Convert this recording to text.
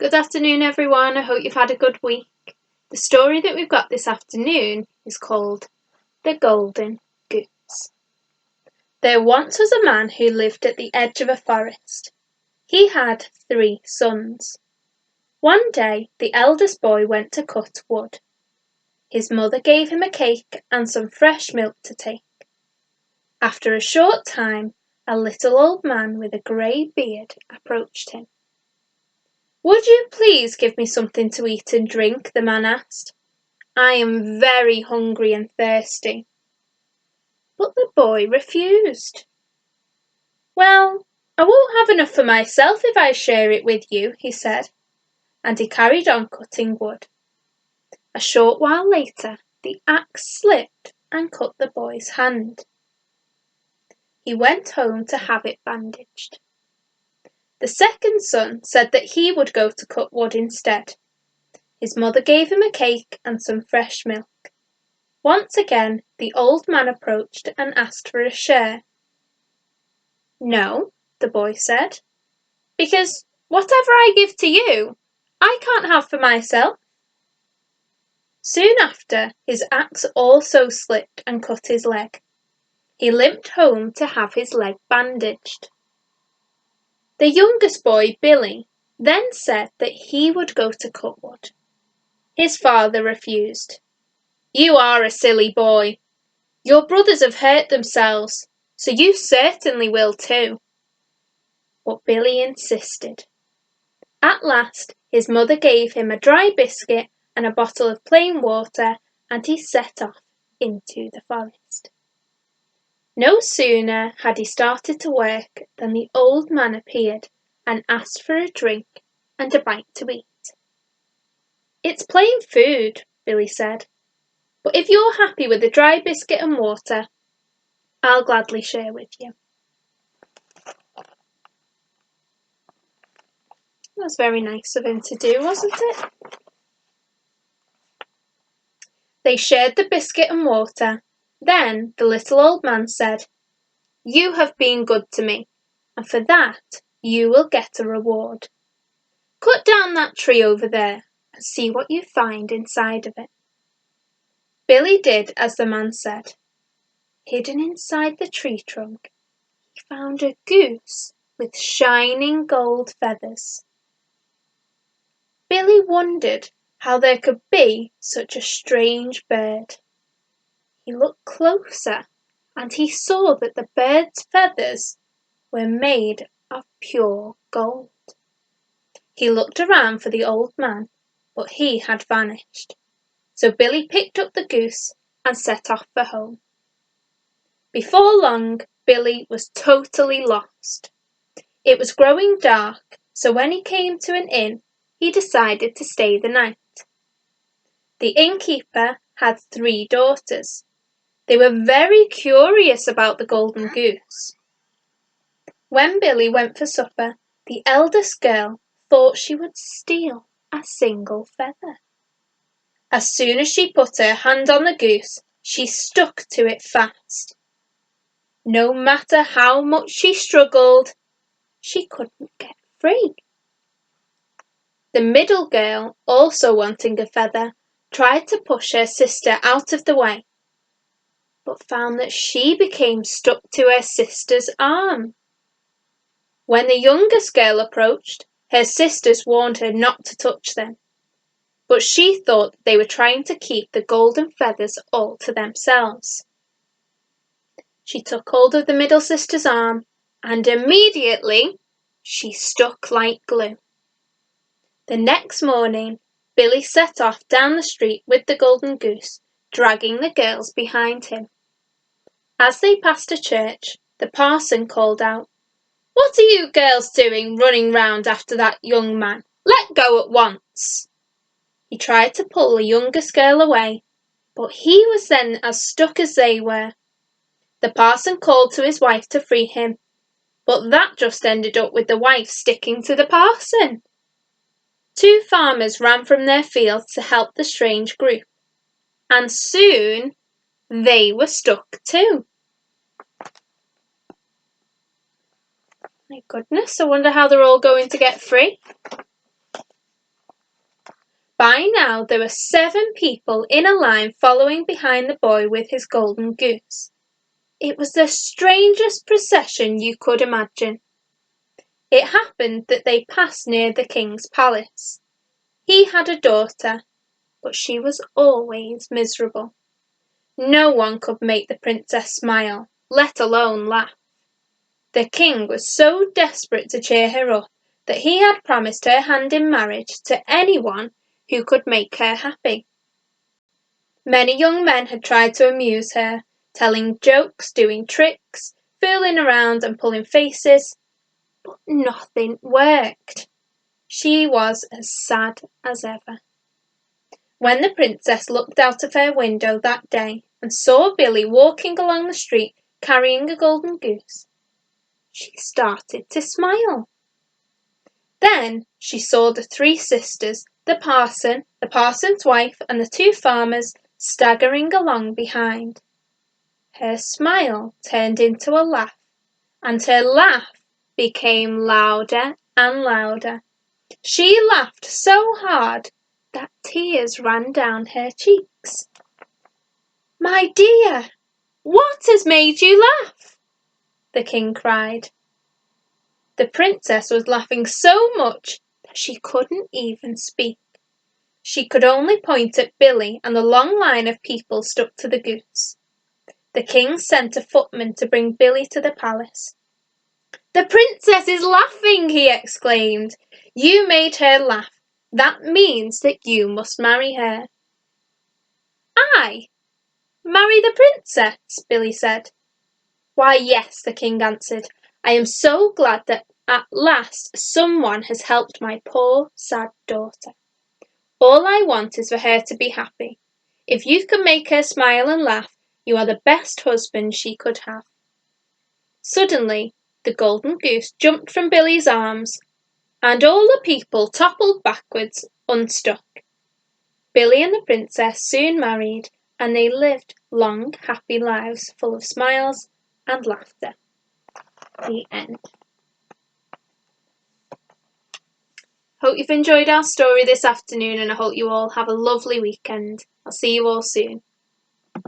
Good afternoon, everyone. I hope you've had a good week. The story that we've got this afternoon is called The Golden Goose. There once was a man who lived at the edge of a forest. He had 3 sons. One day, the eldest boy went to cut wood. His mother gave him a cake and some fresh milk to take. After a short time, a little old man with a grey beard approached him. "Would you please give me something to eat and drink?" the man asked. "I am very hungry and thirsty." But the boy refused. "Well, I won't have enough for myself if I share it with you," he said, and he carried on cutting wood. A short while later, the axe slipped and cut the boy's hand. He went home to have it bandaged. The second son said that he would go to cut wood instead. His mother gave him a cake and some fresh milk. Once again, the old man approached and asked for a share. "No," the boy said, "because whatever I give to you, I can't have for myself." Soon after, his axe also slipped and cut his leg. He limped home to have his leg bandaged. The youngest boy, Billy, then said that he would go to cut wood. His father refused. "You are a silly boy. Your brothers have hurt themselves, so you certainly will too." But Billy insisted. At last, his mother gave him a dry biscuit and a bottle of plain water, and he set off into the forest. No sooner had he started to work than the old man appeared and asked for a drink and a bite to eat. "It's plain food," Billy said, "but if you're happy with a dry biscuit and water, I'll gladly share with you." That was very nice of him to do, wasn't it? They shared the biscuit and water. Then the little old man said, "You have been good to me, and for that you will get a reward. Cut down that tree over there and see what you find inside of it." Billy did as the man said. Hidden inside the tree trunk, he found a goose with shining gold feathers. Billy wondered how there could be such a strange bird. He looked closer and he saw that the bird's feathers were made of pure gold. He looked around for the old man, but he had vanished. So Billy picked up the goose and set off for home. Before long, Billy was totally lost. It was growing dark, so when he came to an inn, he decided to stay the night. The innkeeper had 3 daughters. They were very curious about the golden goose. When Billy went for supper, the eldest girl thought she would steal a single feather. As soon as she put her hand on the goose, she stuck to it fast. No matter how much she struggled, she couldn't get free. The middle girl, also wanting a feather, tried to push her sister out of the way, but found that she became stuck to her sister's arm. When the youngest girl approached, her sisters warned her not to touch them, but she thought they were trying to keep the golden feathers all to themselves. She took hold of the middle sister's arm, and immediately she stuck like glue. The next morning, Billy set off down the street with the golden goose, dragging the girls behind him. As they passed a church, the parson called out, "What are you girls doing running round after that young man? Let go at once." He tried to pull the youngest girl away, but he was then as stuck as they were. The parson called to his wife to free him, but that just ended up with the wife sticking to the parson. 2 farmers ran from their fields to help the strange group, and soon they were stuck too. My goodness, I wonder how they're all going to get free. By now there were 7 people in a line following behind the boy with his golden goose. It was the strangest procession you could imagine. It happened that they passed near the king's palace. He had a daughter, but she was always miserable. No one could make the princess smile, let alone laugh. The king was so desperate to cheer her up that he had promised her hand in marriage to anyone who could make her happy. Many young men had tried to amuse her, telling jokes, doing tricks, fooling around and pulling faces, but nothing worked. She was as sad as ever. When the princess looked out of her window that day and saw Billy walking along the street carrying a golden goose, she started to smile. Then she saw the 3 sisters, the parson, the parson's wife, and the 2 farmers staggering along behind. Her smile turned into a laugh, and her laugh became louder and louder. She laughed so hard that tears ran down her cheeks. "My dear, what has made you laugh?" the king cried. The princess was laughing so much that she couldn't even speak. She could only point at Billy and the long line of people stuck to the goose. The king sent a footman to bring Billy to the palace. "The princess is laughing," he exclaimed. "You made her laugh. That means that you must marry her." "I? Marry the princess?" Billy said. "Why, yes," the king answered. "I am so glad that at last someone has helped my poor, sad daughter. All I want is for her to be happy. If you can make her smile and laugh, you are the best husband she could have." Suddenly, the golden goose jumped from Billy's arms, and all the people toppled backwards, unstuck. Billy and the princess soon married, and they lived long, happy lives full of smiles and laughter. The end. Hope you've enjoyed our story this afternoon, and I hope you all have a lovely weekend. I'll see you all soon.